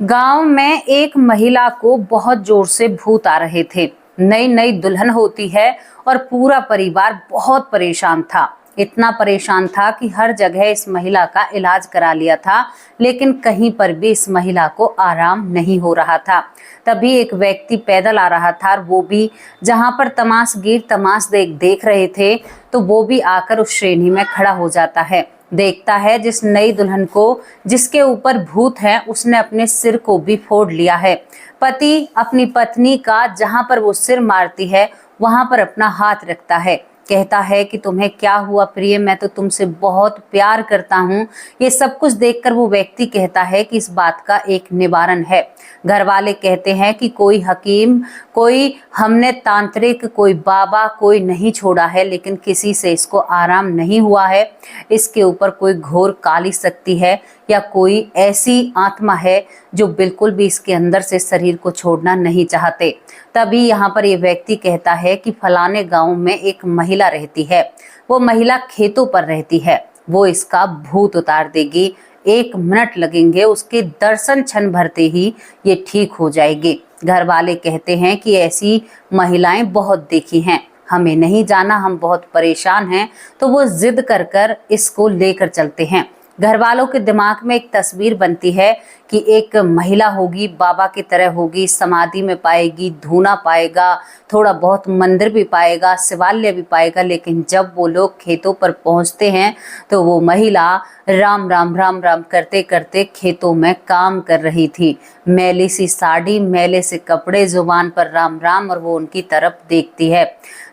गांव में एक महिला को बहुत जोर से भूत आ रहे थे। नई नई दुल्हन होती है और पूरा परिवार बहुत परेशान था। इतना परेशान था कि हर जगह इस महिला का इलाज करा लिया था, लेकिन कहीं पर भी इस महिला को आराम नहीं हो रहा था। तभी एक व्यक्ति पैदल आ रहा था और वो भी जहां पर तमाशगीर तमाश देख रहे थे, तो वो भी आकर उस श्रेणी में खड़ा हो जाता है। देखता है जिस नई दुल्हन को जिसके ऊपर भूत है उसने अपने सिर को भी फोड़ लिया है। पति अपनी पत्नी का जहां पर वो सिर मारती है वहां पर अपना हाथ रखता है, कहता है कि तुम्हें क्या हुआ प्रिय, मैं तो तुमसे बहुत प्यार करता हूँ। ये सब कुछ देखकर वो व्यक्ति कहता है कि इस बात का एक निवारण है। घर वाले कहते हैं कि कोई हकीम, कोई हमने तांत्रिक, कोई बाबा, कोई नहीं छोड़ा है, लेकिन किसी से इसको आराम नहीं हुआ है। इसके ऊपर कोई घोर काली शक्ति है या कोई ऐसी आत्मा है जो बिल्कुल भी इसके अंदर से शरीर को छोड़ना नहीं चाहते। तभी यहाँ पर ये व्यक्ति कहता है कि फलाने गांव में एक महिला रहती है, वो महिला खेतों पर रहती है, वो इसका भूत उतार देगी। 1 मिनट लगेंगे, उसके दर्शन क्षण भरते ही ये ठीक हो जाएगी। घर वाले कहते हैं कि ऐसी महिलाएं बहुत देखी हैं, हमें नहीं जाना, हम बहुत परेशान हैं। तो वो जिद कर कर इसको लेकर चलते हैं। घर वालों के दिमाग में एक तस्वीर बनती है कि एक महिला होगी, बाबा की तरह होगी, समाधि में पाएगी, धूना पाएगा, थोड़ा बहुत मंदिर भी पाएगा, शिवालय भी पाएगा। लेकिन जब वो लोग खेतों पर पहुंचते हैं तो वो महिला राम राम राम राम करते करते खेतों में काम कर रही थी। मैली सी साड़ी, मैले से कपड़े, जुबान पर राम राम, और वो उनकी तरफ देखती है।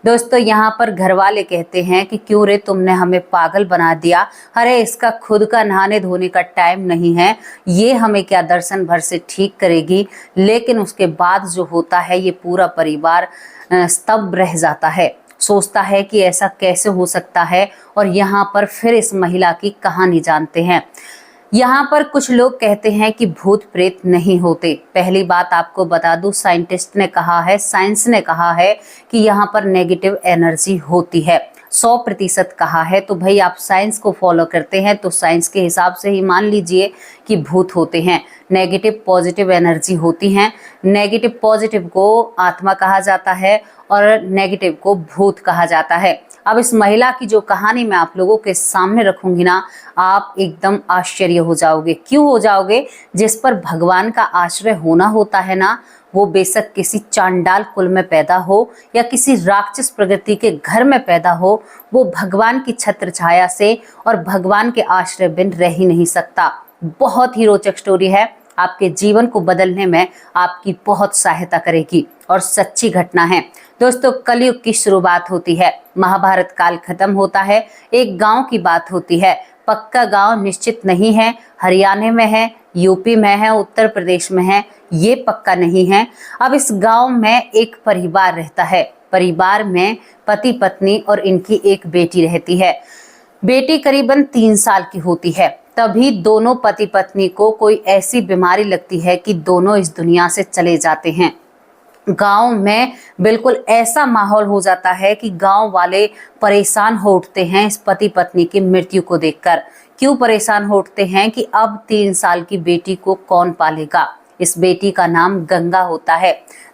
दोस्तों, यहाँ पर घर वाले कहते हैं कि क्यों रे, तुमने हमें पागल बना दिया। अरे इसका खुद का नहाने धोने का टाइम नहीं है, ये हमें क्या दर्शन भर से ठीक करेगी। लेकिन उसके बाद जो होता है, ये पूरा परिवार स्तब्ध रह जाता है, सोचता है कि ऐसा कैसे हो सकता है। और यहाँ पर फिर इस महिला की कहानी जानते हैं। यहाँ पर कुछ लोग कहते हैं कि भूत प्रेत नहीं होते। पहली बात आपको बता दूं, साइंटिस्ट ने कहा है, साइंस ने कहा है कि यहाँ पर नेगेटिव एनर्जी होती है। 100% कहा है। तो भाई आप साइंस को फॉलो करते हैं तो साइंस के हिसाब से ही मान लीजिए कि भूत होते हैं। नेगेटिव पॉजिटिव एनर्जी होती हैं। नेगेटिव पॉजिटिव को आत्मा कहा जाता है और नेगेटिव को भूत कहा जाता है। अब इस महिला की जो कहानी मैं आप लोगों के सामने रखूंगी ना, आप एकदम आश्चर्य हो जाओगे। क्यों हो जाओगे? जिस पर भगवान का आश्रय होना होता है ना, वो बेशक किसी चांडाल कुल में पैदा हो या किसी राक्षस प्रकृति के घर में पैदा हो, वो भगवान की छत्र छाया से और भगवान के आश्रय बिन रह ही नहीं सकता। बहुत ही रोचक स्टोरी है, आपके जीवन को बदलने में आपकी बहुत सहायता करेगी और सच्ची घटना है। दोस्तों, कलयुग की शुरुआत होती है, महाभारत काल खत्म होता है, एक गांव की बात होती है। पक्का गांव निश्चित नहीं है, हरियाणा में है, यूपी में है, उत्तर प्रदेश में है, ये पक्का नहीं है। अब इस गांव में एक परिवार रहता है। परिवार में पति पत्नी और इनकी एक बेटी रहती है। बेटी करीबन 3 साल की होती है। तभी दोनों पति पत्नी को कोई ऐसी बीमारी लगती है कि दोनों इस दुनिया से चले जाते हैं। गांव में बिल्कुल ऐसा माहौल हो जाता है कि गांव वाले परेशान हो उठते हैं इस पति पत्नी की मृत्यु को देखकर। क्यों परेशान हो उठते हैं कि अब 3 साल की बेटी को कौन पालेगा। इस बेटी का नाम गंगा होता है।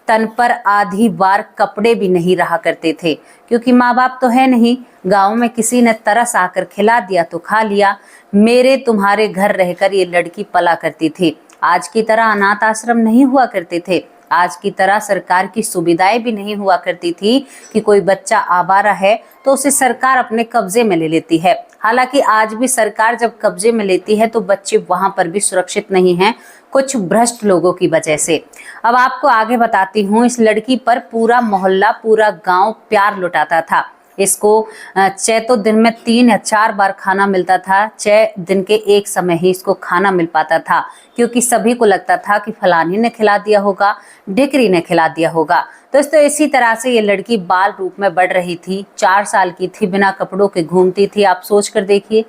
तन पर आधी बार कपड़े भी नहीं रहा करते थे, क्योंकि माँ बाप तो है नहीं। गांव में किसी ने तरस आकर खिला दिया तो खा लिया। मेरे तुम्हारे घर रहकर ये लड़की पला करती थी। आज की तरह अनाथ आश्रम नहीं हुआ करते थे, आज की तरह सरकार की सुविधाएं भी नहीं हुआ करती थी कि कोई बच्चा आवारा है तो उसे सरकार अपने कब्जे में ले लेती है। हालांकि आज भी सरकार जब कब्जे में लेती है तो बच्चे वहां पर भी सुरक्षित नहीं हैं, कुछ भ्रष्ट लोगों की वजह से। अब आपको आगे बताती हूँ। इस लड़की पर पूरा मोहल्ला, पूरा गांव प्यार लुटाता था। इसको चाहे तो दिन में 3 या 4 बार खाना मिलता था, चाहे दिन के एक समय ही इसको खाना मिल पाता था, क्योंकि सभी को लगता था कि फलानी ने खिला दिया होगा, ढिकरी ने खिला दिया होगा। दोस्तों, इसी तरह से ये लड़की बाल रूप में बढ़ रही थी। 4 साल की थी, बिना कपड़ों के घूमती थी। आप सोच कर देखिए,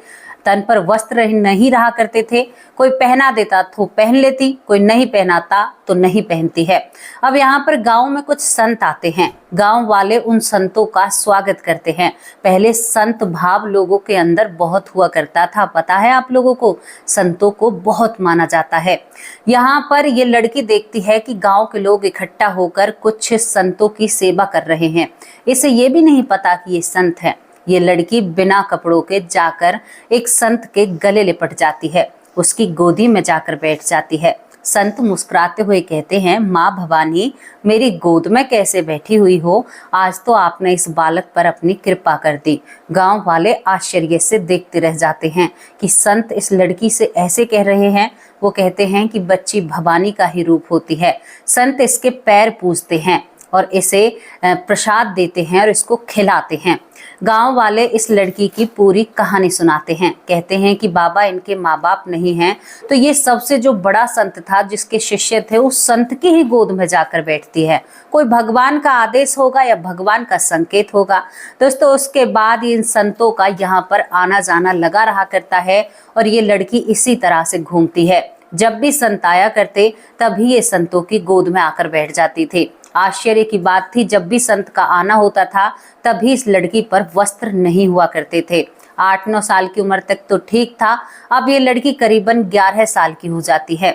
तन पर वस्त्र नहीं रहा करते थे, कोई पहना देता तो पहन लेती, कोई नहीं पहनाता तो नहीं पहनती है। अब यहाँ पर गांव में कुछ संत आते हैं, गांव वाले उन संतों का स्वागत करते हैं। पहले संत भाव लोगों के अंदर बहुत हुआ करता था, पता है आप लोगों को, संतों को बहुत माना जाता है। यहाँ पर ये लड़की देखती है कि गांव के लोग इकट्ठा होकर कुछ संतों की सेवा कर रहे हैं। इसे ये भी नहीं पता कि ये संत है। ये लड़की बिना कपड़ों के जाकर एक संत के गले लिपट जाती है, उसकी गोदी में जाकर बैठ जाती है। संत मुस्कुराते हुए कहते हैं, माँ भवानी, मेरी गोद में कैसे बैठी हुई हो, आज तो आपने इस बालक पर अपनी कृपा कर दी। गांव वाले आश्चर्य से देखते रह जाते हैं कि संत इस लड़की से ऐसे कह रहे हैं। वो कहते हैं कि बच्ची भवानी का ही रूप होती है। संत इसके पैर पूजते हैं और इसे प्रसाद देते हैं और इसको खिलाते हैं। गांव वाले इस लड़की की पूरी कहानी सुनाते हैं, कहते हैं कि बाबा इनके माँ बाप नहीं हैं, तो ये सबसे जो बड़ा संत था, जिसके शिष्य थे, उस संत की ही गोद में जाकर बैठती है। कोई भगवान का आदेश होगा या भगवान का संकेत होगा। दोस्तों, उसके बाद इन संतों का यहाँ पर आना जाना लगा रहा करता है और ये लड़की इसी तरह से घूमती है। जब भी संत आया करते तभी ये संतों की गोद में आकर बैठ जाती थी। आश्चर्य की बात थी, जब भी संत का आना होता था तभी इस लड़की पर वस्त्र नहीं हुआ करते थे। 8-9 साल की उम्र तक तो ठीक था, अब ये लड़की करीबन 11 साल की हो जाती है।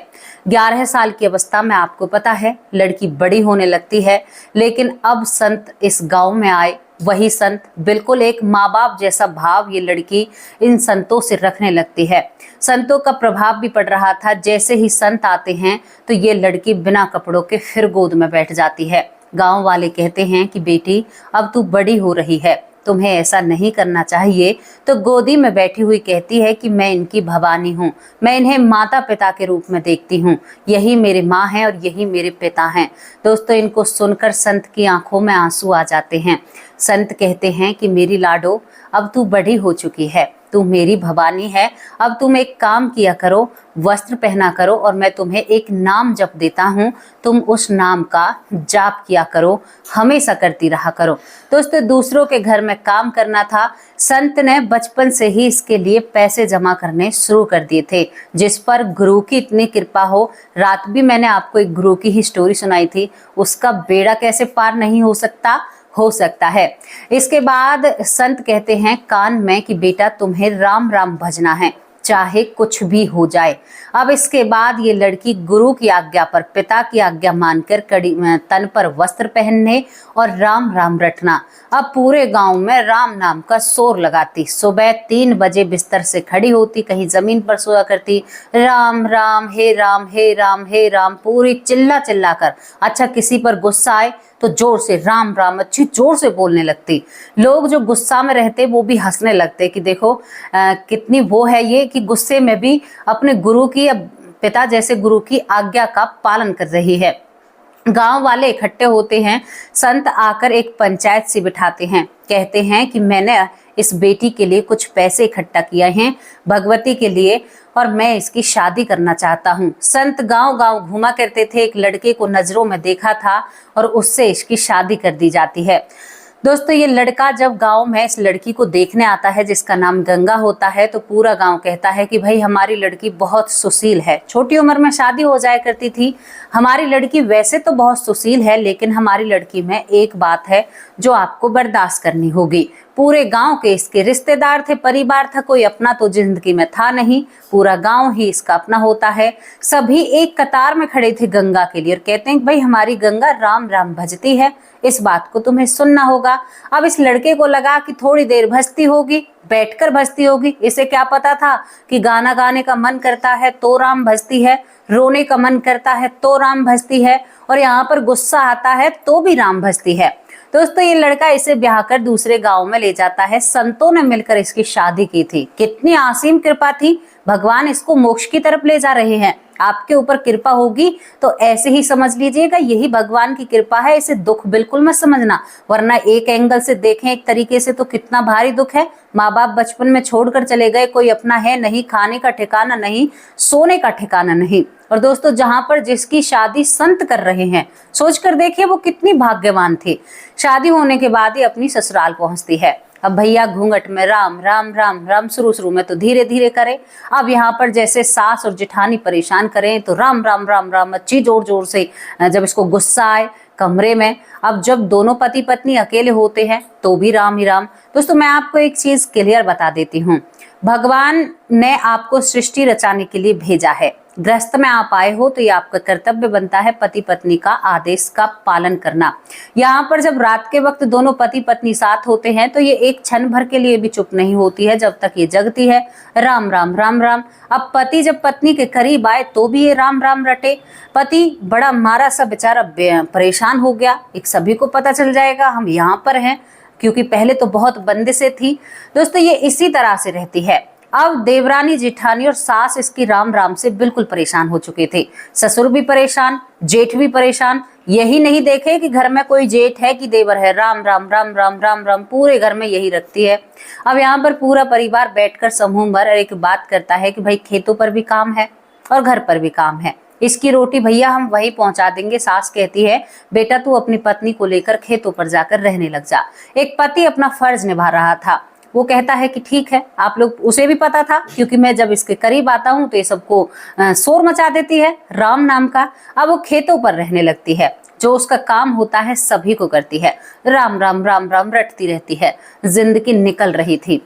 11 साल की अवस्था में आपको पता है लड़की बड़ी होने लगती है। लेकिन अब संत इस गांव में आए, वही संत, बिल्कुल एक माँ बाप जैसा भाव ये लड़की इन संतों से रखने लगती है। संतों का प्रभाव भी पड़ रहा था। जैसे ही संत आते हैं तो ये लड़की बिना कपड़ों के फिर गोद में बैठ जाती है। गांव वाले कहते हैं कि बेटी, अब तू बड़ी हो रही है, तुम्हें ऐसा नहीं करना चाहिए। तो गोदी में बैठी हुई कहती है कि मैं इनकी भवानी हूँ, मैं इन्हें माता पिता के रूप में देखती हूँ, यही मेरी माँ है और यही मेरे पिता हैं। दोस्तों, इनको सुनकर संत की आंखों में आंसू आ जाते हैं। संत कहते हैं कि मेरी लाडो, अब तू बड़ी हो चुकी है, तू मेरी भवानी है। अब तुम एक काम किया करो, वस्त्र पहना करो और मैं तुम्हें एक नाम जप देता हूँ, तुम उस नाम का जाप किया करो, हमेशा करती रहा करो। दोस्तों, दूसरों के घर में काम करना था। संत ने बचपन से ही इसके लिए पैसे जमा करने शुरू कर दिए थे, जिस पर गुरु की इतनी कृपा हो। रात भी मैंने आपको एक गुरु की ही स्टोरी सुनाई थी, उसका बेड़ा कैसे पार नहीं हो सकता है। इसके बाद संत कहते हैं कान में कि बेटा तुम्हें राम राम भजना है, चाहे कुछ भी हो जाए। अब इसके बाद ये लड़की गुरु की आज्ञा पर, पिता की आज्ञा मानकर तन पर वस्त्र पहनने और राम राम रटना। अब पूरे गांव में राम नाम का शोर लगाती। सुबह 3 बजे बिस्तर से खड़ी होती, कहीं जमीन पर सोया करती, राम राम हे राम हे राम हे राम, पूरी चिल्ला चिल्ला कर। अच्छा, किसी पर गुस्सा आए तो जोर से राम राम अच्छी जोर से बोलने लगती। लोग जो गुस्सा में रहते वो भी हंसने लगते कि देखो कितनी वो है ये कि गुस्से में भी अपने गुरु की, पिता जैसे गुरु की आज्ञा का पालन कर रही है। गांव वाले इकट्ठे होते हैं, संत आकर एक पंचायत से बिठाते हैं, कहते हैं कि मैंने इस बेटी के लिए कुछ पैसे इकट्ठा किए हैं भगवती के लिए और मैं इसकी शादी करना चाहता हूँ। संत गांव गांव घूमा करते थे, एक लड़के को नजरों में देखा था और उससे इसकी शादी कर दी जाती है। दोस्तों, ये लड़का जब गांव में इस लड़की को देखने आता है जिसका नाम गंगा होता है, तो पूरा गांव कहता है कि भाई हमारी लड़की बहुत सुशील है। छोटी उम्र में शादी हो जाया करती थी। हमारी लड़की वैसे तो बहुत सुशील है, लेकिन हमारी लड़की में एक बात है जो आपको बर्दाश्त करनी होगी। पूरे गांव के इसके रिश्तेदार थे, परिवार था, कोई अपना तो जिंदगी में था नहीं, पूरा गांव ही इसका अपना होता है। सभी एक कतार में खड़े थे गंगा के लिए और कहते हैं भाई हमारी गंगा राम राम भजती है, इस बात को तुम्हें सुनना होगा। अब इस लड़के को लगा कि थोड़ी देर भजती होगी, बैठकर भजती होगी। इसे क्या पता था कि गाना गाने का मन करता है तो राम भजती है, रोने का मन करता है तो राम भजती है, और यहाँ पर गुस्सा आता है तो भी राम भजती है। दोस्तों, ये लड़का इसे ब्याह कर दूसरे गांव में ले जाता है। संतों ने मिलकर इसकी शादी की थी। कितनी असीम कृपा थी, भगवान इसको मोक्ष की तरफ ले जा रहे हैं। आपके ऊपर कृपा होगी तो ऐसे ही समझ लीजिएगा यही भगवान की कृपा है, इसे दुख बिल्कुल मत समझना, वरना एक एंगल से देखें एक तरीके से तो कितना भारी दुख है। माँ बाप बचपन में छोड़कर चले गए, कोई अपना है नहीं, खाने का ठिकाना नहीं, सोने का ठिकाना नहीं। और दोस्तों, जहां पर जिसकी शादी संत कर रहे हैं, सोचकर देखिए वो कितनी भाग्यवान थी। शादी होने के बाद ही अपनी ससुराल पहुंचती है। अब भैया घूंघट में राम राम राम राम, शुरू शुरू में तो धीरे धीरे करे। अब यहाँ पर जैसे सास और जेठानी परेशान करें तो राम राम राम राम अच्छी जोर जोर से, जब इसको गुस्सा आए कमरे में। अब जब दोनों पति पत्नी अकेले होते हैं तो भी राम ही राम। दोस्तों मैं आपको एक चीज क्लियर बता देती हूँ, भगवान ने आपको सृष्टि रचाने के लिए भेजा है। गृहस्थ में आप आए हो तो ये आपका कर्तव्य बनता है पति पत्नी का आदेश का पालन करना। यहाँ पर जब रात के वक्त दोनों पति पत्नी साथ होते हैं तो ये एक क्षण भर के लिए भी चुप नहीं होती है जब तक ये जगती है। राम राम राम राम। अब पति जब पत्नी के करीब आए तो भी ये राम राम रटे। पति बड़ा मारा सा बेचारा परेशान हो गया, एक सभी को पता चल जाएगा हम यहाँ पर हैं, क्योंकि पहले तो बहुत बंदिशें थी। दोस्तों ये इसी तरह से रहती है। अब देवरानी जेठानी और सास इसकी राम राम से बिल्कुल परेशान हो चुके थे। ससुर भी परेशान, जेठ भी परेशान। यही नहीं देखे कि घर में कोई जेठ है कि देवर है, राम राम राम राम राम राम पूरे घर में यही रखती है। अब यहाँ पर पूरा परिवार बैठकर समूह भर एक बात करता है कि भाई खेतों पर भी काम है और घर पर भी काम है, इसकी रोटी भैया हम वही पहुंचा देंगे। सास कहती है बेटा तू अपनी पत्नी को लेकर खेतों पर जाकर रहने लग जा। एक पति अपना फर्ज निभा रहा था, वो कहता है कि ठीक है आप लोग, उसे भी पता था क्योंकि मैं जब इसके करीब आता हूं तो ये सबको शोर मचा देती है राम नाम का। अब वो खेतों पर रहने लगती है, जो उसका काम होता है सभी को करती है, राम राम राम राम रटती रहती है। जिंदगी निकल रही थी।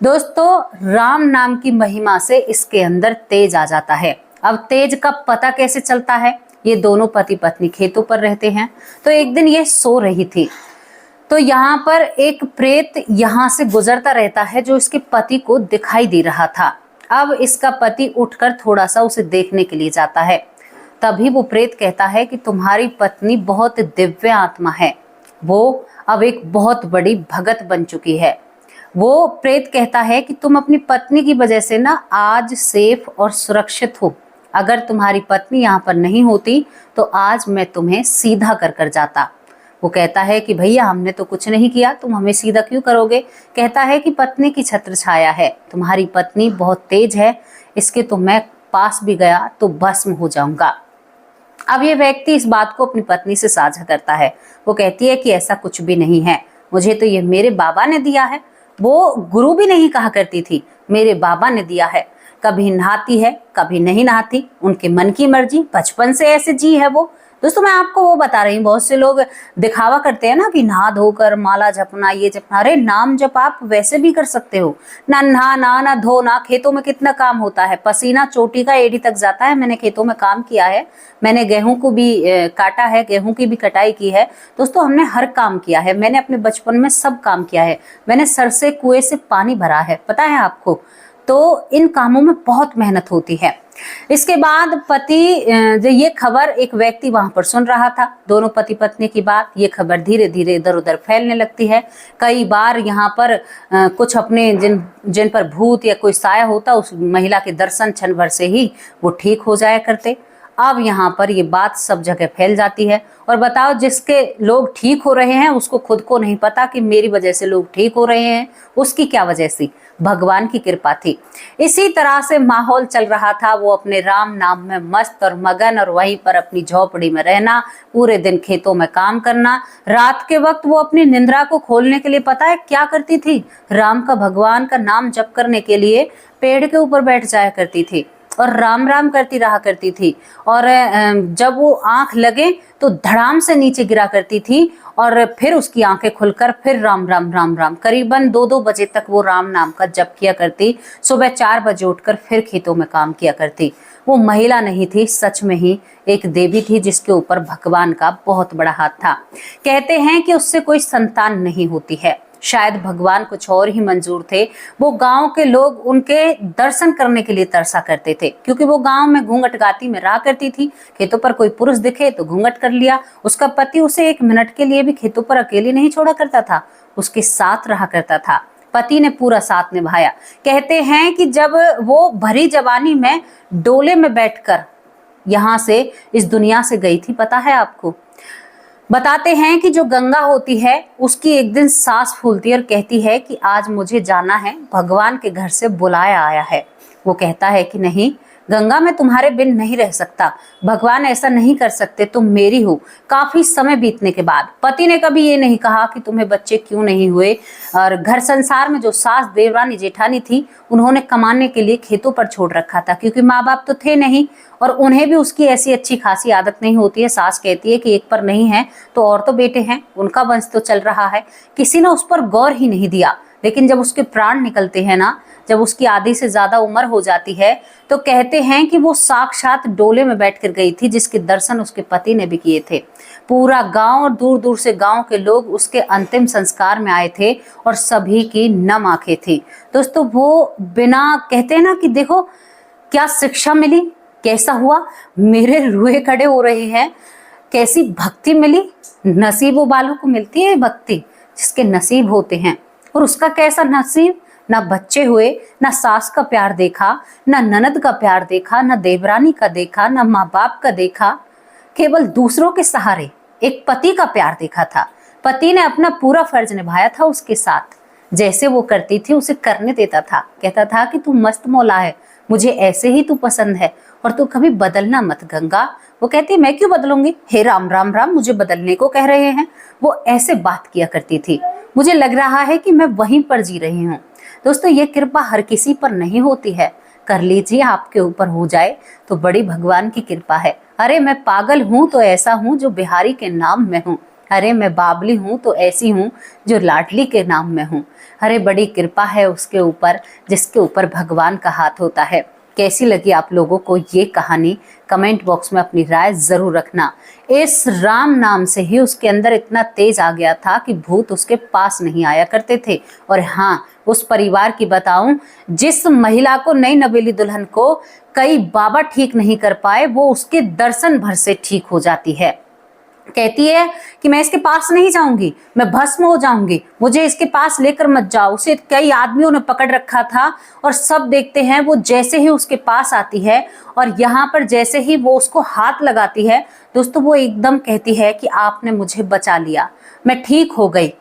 दोस्तों राम नाम की महिमा से इसके अंदर तेज आ जाता है। अब तेज का पता कैसे चलता है, ये दोनों पति पत्नी खेतों पर रहते हैं। तो एक दिन ये सो रही थी तो यहाँ पर एक प्रेत यहाँ से गुजरता रहता है जो इसके पति को दिखाई दे रहा था। अब इसका पति उठकर थोड़ा सा उसे देखने के लिए जाता है। तभी वो प्रेत कहता है कि तुम्हारी पत्नी बहुत दिव्य आत्मा है, वो अब एक बहुत बड़ी भगत बन चुकी है। वो प्रेत कहता है कि तुम अपनी पत्नी की वजह से ना आज सेफ और सुरक्षित हो। अगर तुम्हारी पत्नी यहाँ पर नहीं होती तो आज मैं तुम्हें सीधा कर कर जाता। वो कहता है कि भैया हमने तो कुछ नहीं किया, तुम हमें सीधा क्यों करोगे। कहता है कि पत्नी की छत्र छाया है, तुम्हारी पत्नी बहुत तेज है, इसके तो मैं पास भी गया तो भस्म हो जाऊंगा। अब ये व्यक्ति इस बात को अपनी पत्नी से साझा करता है। वो कहती है कि ऐसा कुछ भी नहीं है, मुझे तो ये मेरे बाबा ने दिया है। वो गुरु भी नहीं कहा करती थी, मेरे बाबा ने दिया है। कभी नहाती है कभी नहीं नहाती, उनके मन की मर्जी, बचपन से ऐसे जी है वो। दोस्तों मैं आपको वो बता रही हूँ, बहुत से लोग दिखावा करते हैं ना कि नहा धोकर माला जपना ये जपना। अरे नाम जप आप वैसे भी कर सकते हो, ना नहा ना धोना। खेतों में कितना काम होता है, पसीना चोटी का एड़ी तक जाता है। मैंने खेतों में काम किया है, मैंने गेहूं को भी काटा है, गेहूं की भी कटाई की है। दोस्तों हमने हर काम किया है, मैंने अपने बचपन में सब काम किया है। मैंने सर से कुएं से पानी भरा है, पता है आपको। तो इन कामों में बहुत मेहनत होती है। इसके बाद पति, जो ये खबर एक व्यक्ति वहां पर सुन रहा था, दोनों पति पत्नी की बात, ये खबर धीरे धीरे इधर उधर फैलने लगती है। कई बार यहाँ पर कुछ अपने जिन पर भूत या कोई साया होता, उस महिला के दर्शन क्षण भर से ही वो ठीक हो जाया करते। अब यहाँ पर ये बात सब जगह फैल जाती है। और बताओ जिसके लोग ठीक हो रहे हैं उसको खुद को नहीं पता कि मेरी वजह से लोग ठीक हो रहे हैं। उसकी क्या वजह थी, भगवान की कृपा थी। इसी तरह से माहौल चल रहा था। वो अपने राम नाम में मस्त और मगन, और वहीं पर अपनी झोपड़ी में रहना, पूरे दिन खेतों में काम करना। रात के वक्त वो अपनी निंद्रा को खोलने के लिए पता है क्या करती थी, राम का, भगवान का नाम जप करने के लिए पेड़ के ऊपर बैठ जाया करती थी और राम राम करती रहा करती थी। और जब वो आंख लगे तो धड़ाम से नीचे गिरा करती थी और फिर उसकी आंखें खुलकर फिर राम राम राम राम, करीबन 2-2 बजे तक वो राम नाम का जप किया करती। सुबह 4 बजे उठकर फिर खेतों में काम किया करती। वो महिला नहीं थी, सच में ही एक देवी थी जिसके ऊपर भगवान का बहुत बड़ा हाथ था। कहते हैं कि उससे कोई संतान नहीं होती है, शायद भगवान कुछ और ही मंजूर थे। वो गांव के लोग उनके दर्शन करने के लिए तरसा करते थे, क्योंकि वो गांव में घूंघट गाती में रहा करती थी। खेतों पर कोई पुरुष दिखे तो घूंघट कर लिया। उसका पति उसे 1 मिनट के लिए भी खेतों पर अकेले नहीं छोड़ा करता था, उसके साथ रहा करता था। पति ने पूरा साथ निभाया। कहते हैं कि जब वो भरी जवानी में डोले में बैठकर यहाँ से इस दुनिया से गई थी, पता है आपको, बताते हैं कि जो गंगा होती है उसकी एक दिन सांस फूलती है और कहती है कि आज मुझे जाना है, भगवान के घर से बुलाया आया है। वो कहता है कि नहीं, गंगा मैं तुम्हारे बिन नहीं रह सकता, भगवान ऐसा नहीं कर सकते, तुम मेरी हो। काफी समय बीतने के बाद पति ने कभी ये नहीं कहा कि तुम्हें बच्चे क्यों नहीं हुए। और घर संसार में जो सास, देवरानी, जेठानी थी, उन्होंने कमाने के लिए खेतों पर छोड़ रखा था, क्योंकि माँ बाप तो थे नहीं और उन्हें भी उसकी ऐसी अच्छी खासी आदत नहीं होती है। सास कहती है कि एक पर नहीं है तो और तो बेटे हैं, उनका वंश तो चल रहा है। किसी ने उस पर गौर ही नहीं दिया। लेकिन जब उसके प्राण निकलते हैं ना, जब उसकी आधी से ज्यादा उम्र हो जाती है, तो कहते हैं कि वो साक्षात डोले में बैठकर गई थी, जिसके दर्शन उसके पति ने भी किए थे। पूरा गांव और दूर दूर से गांव के लोग उसके अंतिम संस्कार में आए थे और सभी की नम आंखें थी। दोस्तों, वो बिना, कहते हैं ना कि देखो क्या शिक्षा मिली, कैसा हुआ, मेरे रूहे खड़े हो रहे हैं। कैसी भक्ति मिली, नसीबों वालों को मिलती है भक्ति, जिसके नसीब होते हैं। और उसका कैसा नसीब, ना बच्चे हुए, ना सास का प्यार देखा, ना ननद का प्यार देखा, ना देवरानी का देखा, ना माँ बाप का देखा, केवल दूसरों के सहारे एक पति का प्यार देखा था। पति ने अपना पूरा फर्ज निभाया था उसके साथ, जैसे वो करती थी उसे करने देता था। कहता था कि तू मस्त मौला है, मुझे ऐसे ही तू पसंद है और तू कभी बदलना मत गंगा। वो कहती मैं क्यों बदलूंगी, हे राम राम राम, मुझे बदलने को कह रहे हैं। वो ऐसे बात किया करती थी। मुझे लग रहा है कि मैं वहीं पर जी रही हूँ। दोस्तों, ये कृपा हर किसी पर नहीं होती है। कर लीजिए, आपके ऊपर हो जाए तो बड़ी भगवान की कृपा है। अरे मैं पागल हूँ तो ऐसा हूँ जो बिहारी के नाम में हूँ। अरे मैं बाबली हूँ तो ऐसी हूँ जो लाडली के नाम में हूँ। अरे बड़ी कृपा है उसके ऊपर जिसके ऊपर भगवान का हाथ होता है। कैसी लगी आप लोगों को ये कहानी, कमेंट बॉक्स में अपनी राय जरूर रखना। इस राम नाम से ही उसके अंदर इतना तेज आ गया था कि भूत उसके पास नहीं आया करते थे। और हाँ, उस परिवार की बताऊं, जिस महिला को, नई नवेली दुल्हन को कई बाबा ठीक नहीं कर पाए, वो उसके दर्शन भर से ठीक हो जाती है। कहती है कि मैं इसके पास नहीं जाऊंगी, मैं भस्म हो जाऊंगी, मुझे इसके पास लेकर मत जाओ। उसे कई आदमियों ने पकड़ रखा था और सब देखते हैं। वो जैसे ही उसके पास आती है और यहाँ पर जैसे ही वो उसको हाथ लगाती है, दोस्तों, वो एकदम कहती है कि आपने मुझे बचा लिया, मैं ठीक हो गई।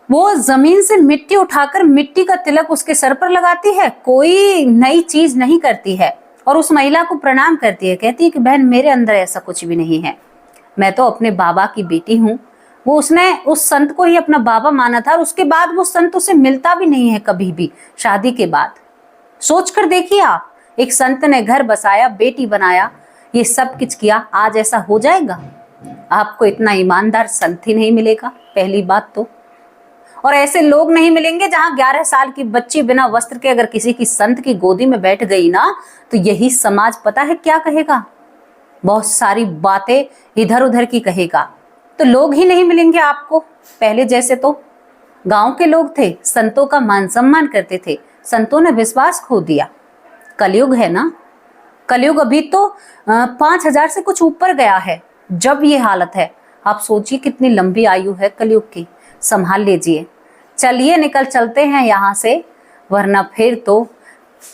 वो जमीन से मिट्टी उठाकर मिट्टी का तिलक उसके सर पर लगाती है, कोई नई चीज नहीं करती है, और उस महिला को प्रणाम करती है। कहती है कि बहन, मेरे अंदर ऐसा कुछ भी नहीं है, मैं तो अपने बाबा की बेटी हूँ। वो उसने उस संत को ही अपना बाबा माना था और उसके बाद वो संत उसे मिलता भी नहीं है कभी भी शादी के बाद। सोच कर देखिए आप, एक संत ने घर बसाया, बेटी बनाया, ये सब कुछ किया, आज ऐसा हो जाएगा? आपको इतना ईमानदार संत ही नहीं मिलेगा, पहली बात तो। और ऐसे लोग नहीं मिलेंगे जहां 11 साल की बच्ची बिना वस्त्र के अगर किसी की संत की गोदी में बैठ गई ना, तो यही समाज पता है क्या कहेगा, बहुत सारी बातें इधर उधर की कहेगा। तो लोग ही नहीं मिलेंगे आपको पहले जैसे। तो गांव के लोग थे, संतों का मान सम्मान करते थे, संतों ने विश्वास खो दिया। कलयुग है ना, कलयुग अभी तो 5000 से कुछ ऊपर गया है जब ये हालत है। आप सोचिए कितनी लंबी आयु है कलयुग की। संभाल लीजिए। चलिए निकल चलते हैं यहाँ से, वरना फिर तो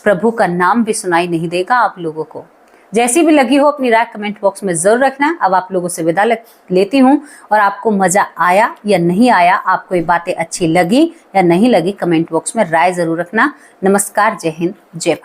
प्रभु का नाम भी सुनाई नहीं देगा आप लोगों को। जैसी भी लगी हो अपनी राय कमेंट बॉक्स में जरूर रखना। अब आप लोगों से विदा लेती हूँ, और आपको मजा आया या नहीं आया, आपको ये बातें अच्छी लगी या नहीं लगी, कमेंट बॉक्स में राय जरूर रखना। नमस्कार, जय हिंद, जय भारत।